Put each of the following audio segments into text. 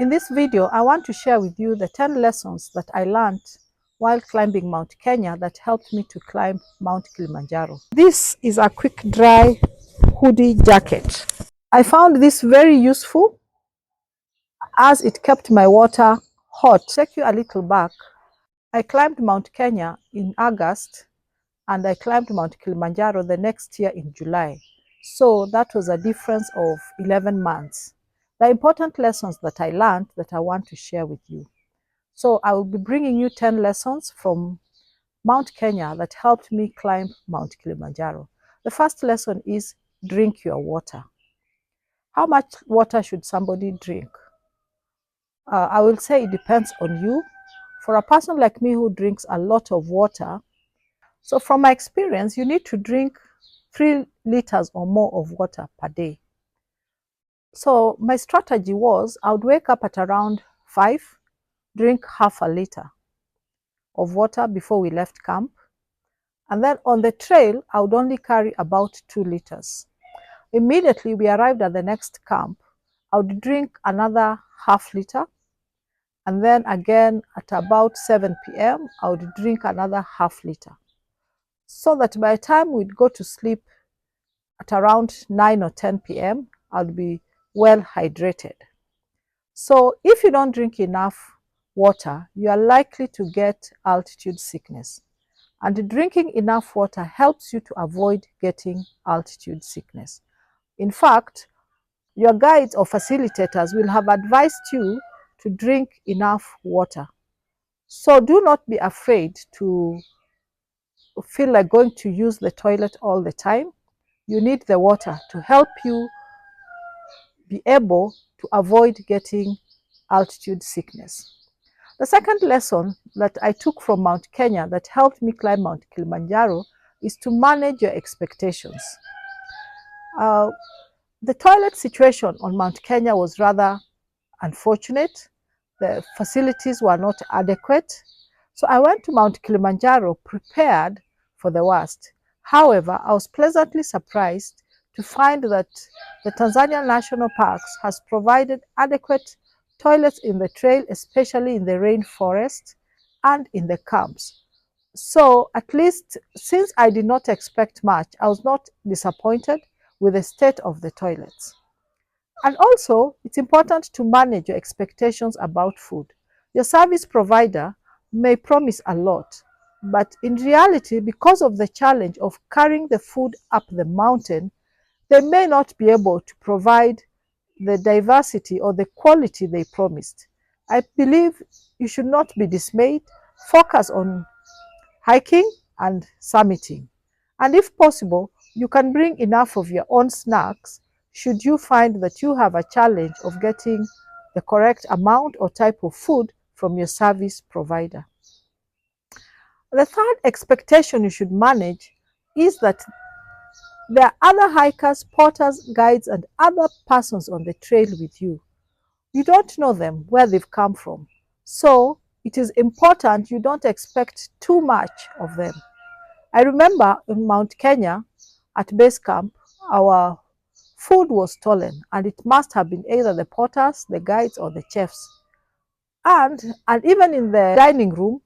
In this video, I want to share with you the 10 lessons that I learned while climbing Mount Kenya that helped me to climb Mount Kilimanjaro. This is a quick dry hoodie jacket. I found this very useful as it kept my water hot. Take you a little back. I climbed Mount Kenya in August and I climbed Mount Kilimanjaro the next year in July. So that was a difference of 11 months. The important lessons that I learned that I want to share with you. So I will be bringing you 10 lessons from Mount Kenya that helped me climb Mount Kilimanjaro. The first lesson is drink your water. How much water should somebody drink? I will say it depends on you. For a person like me who drinks a lot of water, so from my experience, you need to drink 3 liters or more of water per day. So my strategy was I would wake up at around 5, drink half a liter of water before we left camp. And then on the trail, I would only carry about 2 liters. Immediately we arrived at the next camp, I would drink another half liter. And then again at about 7 p.m., I would drink another half liter. So that by the time we'd go to sleep at around 9 or 10 p.m., I'll be well hydrated. So if you don't drink enough water, you are likely to get altitude sickness. And drinking enough water helps you to avoid getting altitude sickness. In fact, your guides or facilitators will have advised you to drink enough water. So do not be afraid to feel like going to use the toilet all the time. You need the water to help you be able to avoid getting altitude sickness. The second lesson that I took from Mount Kenya that helped me climb Mount Kilimanjaro is to manage your expectations. The toilet situation on Mount Kenya was rather unfortunate. The facilities were not adequate. So I went to Mount Kilimanjaro prepared for the worst. However, I was pleasantly surprised to find that the Tanzania National Parks has provided adequate toilets in the trail, especially in the rainforest and in the camps. So at least since I did not expect much, I was not disappointed with the state of the toilets. And also, it's important to manage your expectations about food. Your service provider may promise a lot, but in reality, because of the challenge of carrying the food up the mountain, they may not be able to provide the diversity or the quality they promised. I believe you should not be dismayed. Focus on hiking and summiting. And if possible, you can bring enough of your own snacks should you find that you have a challenge of getting the correct amount or type of food from your service provider. The third expectation you should manage is that there are other hikers, porters, guides, and other persons on the trail with you. You don't know them, where they've come from. So it is important you don't expect too much of them. I remember in Mount Kenya at base camp, our food was stolen, and it must have been either the porters, the guides, or the chefs. And even in the dining room,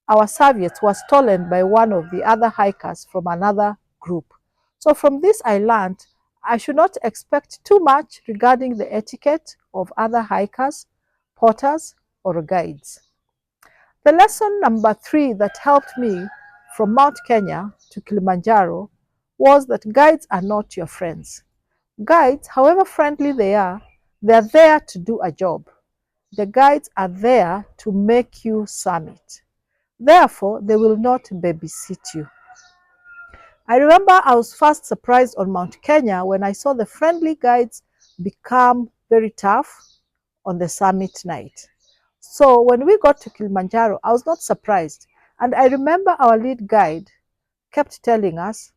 our serviettes were stolen by one of the other hikers from another group. So from this I learned I should not expect too much regarding the etiquette of other hikers, porters, or guides. The lesson number 3 that helped me from Mount Kenya to Kilimanjaro was that guides are not your friends. Guides, however friendly they are there to do a job. The guides are there to make you summit. Therefore, they will not babysit you. I remember I was first surprised on Mount Kenya when I saw the friendly guides become very tough on the summit night. So when we got to Kilimanjaro, I was not surprised. And I remember our lead guide kept telling us,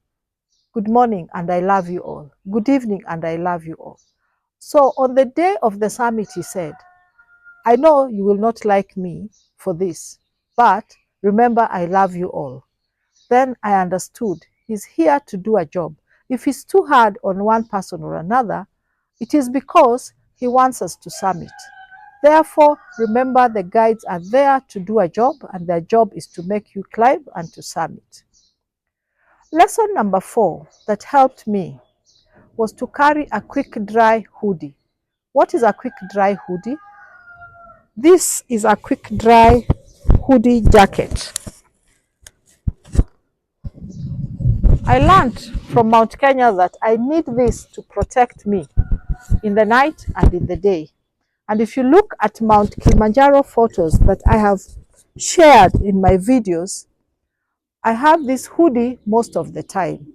"Good morning and I love you all. Good evening and I love you all." So on the day of the summit, he said, "I know you will not like me for this, but remember I love you all." Then I understood he's here to do a job. If he's too hard on one person or another, it is because he wants us to summit. Therefore, remember the guides are there to do a job, and their job is to make you climb and to summit. Lesson number 4 that helped me was to carry a quick dry hoodie. What is a quick dry hoodie? This is a quick dry hoodie jacket. I learned from Mount Kenya that I need this to protect me in the night and in the day. And if you look at Mount Kilimanjaro photos that I have shared in my videos, I have this hoodie most of the time.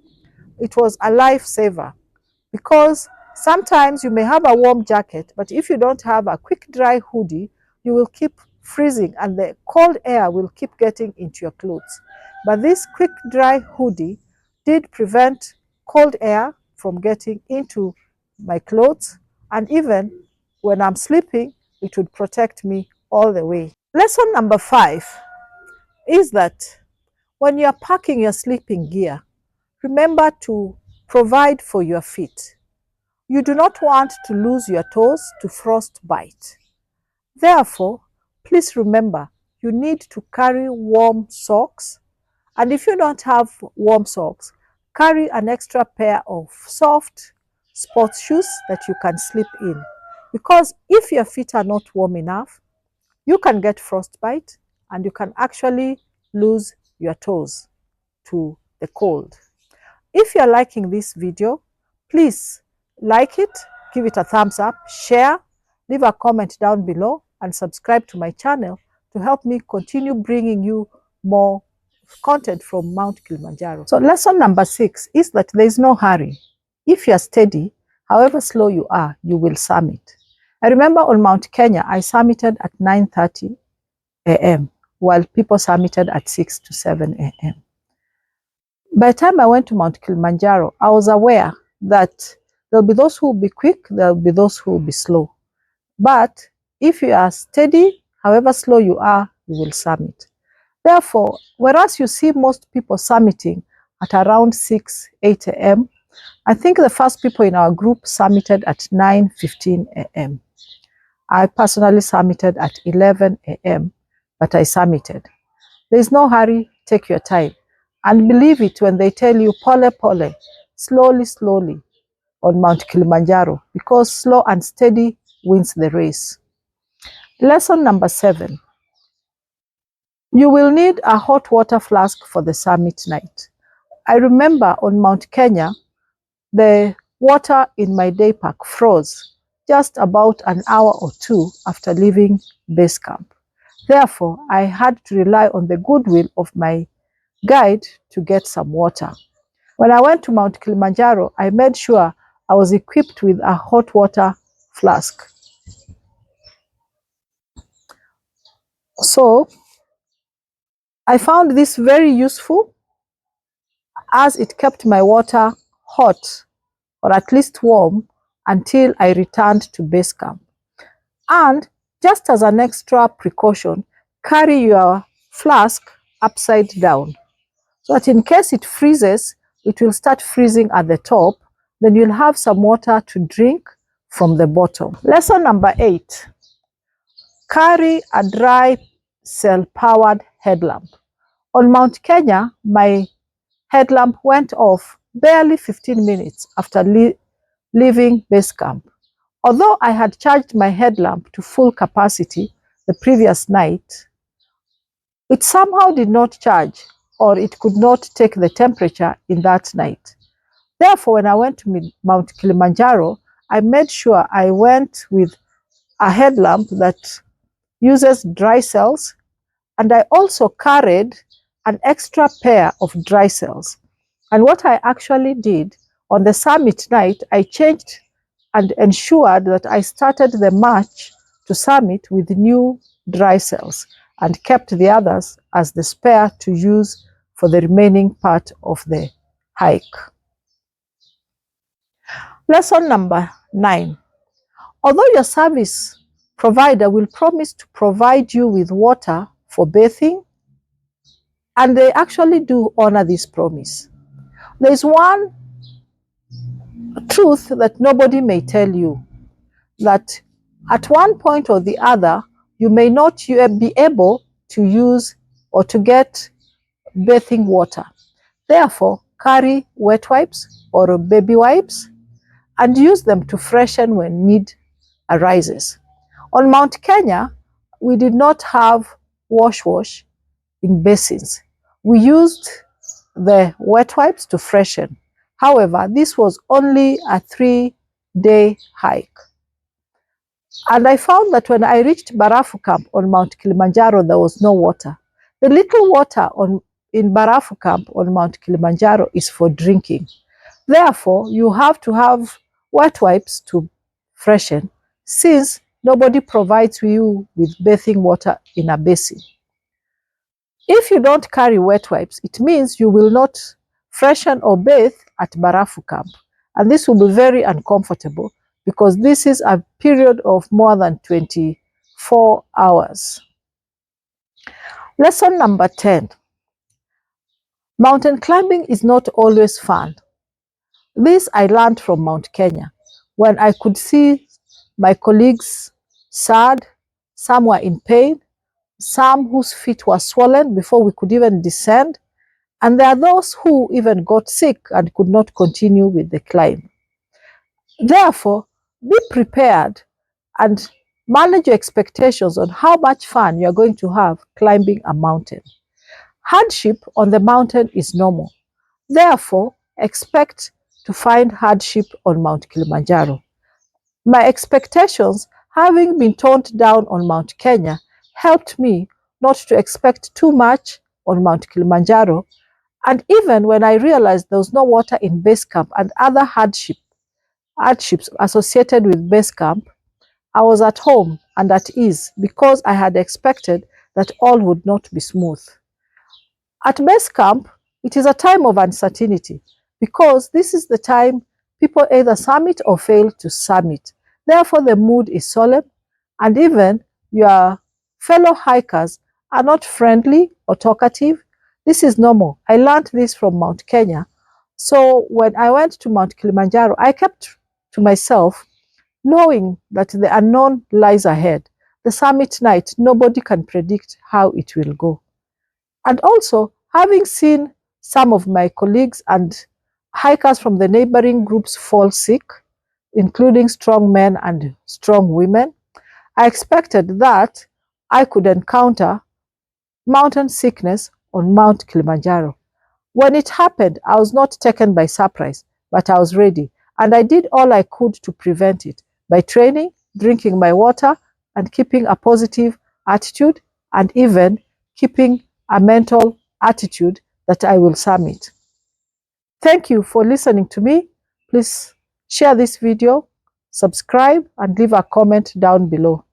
It was a lifesaver because sometimes you may have a warm jacket, but if you don't have a quick dry hoodie, you will keep freezing and the cold air will keep getting into your clothes. But this quick dry hoodie did prevent cold air from getting into my clothes, and even when I'm sleeping, it would protect me all the way. Lesson number 5 is that when you're packing your sleeping gear, remember to provide for your feet. You do not want to lose your toes to frostbite. Therefore, please remember you need to carry warm socks, and if you don't have warm socks, carry an extra pair of soft sports shoes that you can sleep in. Because if your feet are not warm enough, you can get frostbite and you can actually lose your toes to the cold. If you're liking this video, please like it, give it a thumbs up, share, leave a comment down below, and subscribe to my channel to help me continue bringing you more content from Mount Kilimanjaro. So lesson number 6 is that there is no hurry. If you're steady, however slow you are, you will summit. I remember on Mount Kenya, I summited at 9:30 a.m. while people summited at 6 to 7 a.m. By the time I went to Mount Kilimanjaro, I was aware that there'll be those who will be quick, there'll be those who will be slow. But if you are steady, however slow you are, you will summit. Therefore, whereas you see most people summiting at around 6, 8 a.m., I think the first people in our group summited at 9:15 a.m. I personally summited at 11 a.m., but I summited. There is no hurry, take your time. And believe it when they tell you pole pole, slowly, slowly on Mount Kilimanjaro, because slow and steady wins the race. Lesson number 7. You will need a hot water flask for the summit night. I remember on Mount Kenya, the water in my day pack froze just about an hour or 2 after leaving base camp. Therefore, I had to rely on the goodwill of my guide to get some water. When I went to Mount Kilimanjaro, I made sure I was equipped with a hot water flask. So I found this very useful as it kept my water hot, or at least warm, until I returned to base camp. And just as an extra precaution, carry your flask upside down, so that in case it freezes, it will start freezing at the top, then you'll have some water to drink from the bottom. Lesson number 8, carry a dry cell-powered headlamp. On Mount Kenya, my headlamp went off barely 15 minutes after leaving base camp. Although I had charged my headlamp to full capacity the previous night, it somehow did not charge, or it could not take the temperature in that night. Therefore, when I went to Mount Kilimanjaro, I made sure I went with a headlamp that uses dry cells, and I also carried an extra pair of dry cells. And what I actually did on the summit night, I changed and ensured that I started the march to summit with new dry cells and kept the others as the spare to use for the remaining part of the hike. Lesson number 9. Although your service provider will promise to provide you with water for bathing, and they actually do honor this promise, there is one truth that nobody may tell you, that At one point or the other, you may not be able to use or to get bathing water. Therefore, carry wet wipes or baby wipes and use them to freshen when need arises. On Mount Kenya, we did not have wash in basins. We used the wet wipes to freshen. However, this was only a 3-day hike. And I found that when I reached Barafu Camp on Mount Kilimanjaro, there was no water. The little water in Barafu Camp on Mount Kilimanjaro is for drinking. Therefore, you have to have wet wipes to freshen, since nobody provides you with bathing water in a basin. If you don't carry wet wipes, it means you will not freshen or bathe at Barafu Camp. And this will be very uncomfortable because this is a period of more than 24 hours. Lesson number 10. Mountain climbing is not always fun. This I learned from Mount Kenya, when I could see my colleagues sad, some were in pain, some whose feet were swollen before we could even descend, and there are those who even got sick and could not continue with the climb. Therefore, be prepared and manage your expectations on how much fun you are going to have climbing a mountain. Hardship on the mountain is normal. Therefore, expect to find hardship on Mount Kilimanjaro. My expectations, having been toned down on Mount Kenya, helped me not to expect too much on Mount Kilimanjaro. And even when I realized there was no water in base camp and other hardships associated with base camp, I was at home and at ease because I had expected that all would not be smooth. At base camp, it is a time of uncertainty because this is the time people either summit or fail to summit. Therefore, the mood is solemn, and even your fellow hikers are not friendly or talkative. This is normal. I learned this from Mount Kenya. So when I went to Mount Kilimanjaro, I kept to myself, knowing that the unknown lies ahead. The summit night, nobody can predict how it will go. And also, having seen some of my colleagues and hikers from the neighboring groups fall sick, including strong men and strong women, I expected that I could encounter mountain sickness on Mount Kilimanjaro. When it happened, I was not taken by surprise, but I was ready. And I did all I could to prevent it by training, drinking my water, and keeping a positive attitude, and even keeping a mental attitude that I will summit. Thank you for listening to me. Please share this video, subscribe, and leave a comment down below.